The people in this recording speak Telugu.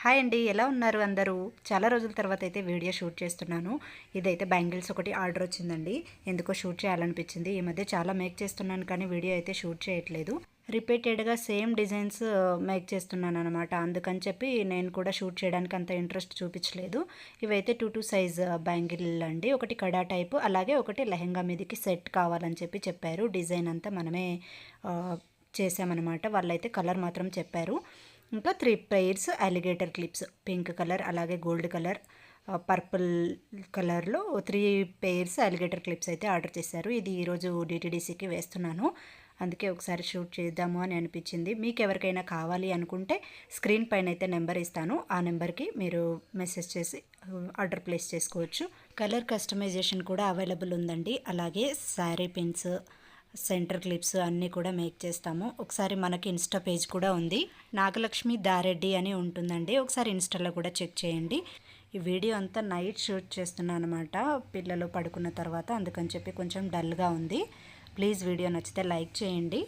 హాయ్ అండి, ఎలా ఉన్నారు అందరూ? చాలా రోజుల తర్వాత అయితే వీడియో షూట్ చేస్తున్నాను. ఇదైతే బ్యాంగిల్స్ ఒకటి ఆర్డర్ వచ్చిందండి. ఎందుకో షూట్ చేయాలనిపించింది. ఈ మధ్య చాలా మేక్ చేస్తున్నాను కానీ వీడియో అయితే షూట్ చేయట్లేదు. రిపీటెడ్గా సేమ్ డిజైన్స్ మేక్ చేస్తున్నాను అనమాట. అందుకని చెప్పి నేను కూడా షూట్ చేయడానికి అంత ఇంట్రెస్ట్ చూపించలేదు. ఇవైతే 2 సైజ్ బ్యాంగిల్ అండి. ఒకటి కడా టైపు, అలాగే ఒకటి లెహెంగా మీదకి సెట్ కావాలని చెప్పారు. డిజైన్ అంతా మనమే చేసామన్నమాట. వాళ్ళైతే కలర్ మాత్రం చెప్పారు. ఇంకా 3 pairs alligator clips, pink colour అలాగే గోల్డ్ కలర్ పర్పుల్ కలర్లో 3 పెయిర్స్ అలిగేటర్ క్లిప్స్ అయితే ఆర్డర్ చేశారు. ఇది ఈరోజు డిటీడీసీకి వేస్తున్నాను. అందుకే ఒకసారి షూట్ చేద్దాము అని అనిపించింది. మీకు ఎవరికైనా కావాలి అనుకుంటే స్క్రీన్ పైన అయితే నెంబర్ ఇస్తాను. ఆ నెంబర్కి మీరు మెసేజ్ చేసి ఆర్డర్ ప్లేస్ చేసుకోవచ్చు. కలర్ కస్టమైజేషన్ కూడా అవైలబుల్ ఉందండి. అలాగే శారీ పిన్స్, సెంటర్ క్లిప్స్ అన్నీ కూడా మేక్ చేస్తాము. ఒకసారి మనకి ఇన్స్టా పేజ్ కూడా ఉంది, నాగలక్ష్మి దారెడ్డి అని ఉంటుందండి. ఒకసారి ఇన్స్టాలో కూడా చెక్ చేయండి. ఈ వీడియో అంతా నైట్ షూట్ చేస్తున్నాను అనమాట, పిల్లలు పడుకున్న తర్వాత. అందుకని చెప్పి కొంచెం డల్గా ఉంది. ప్లీజ్ వీడియో నచ్చితే లైక్ చేయండి.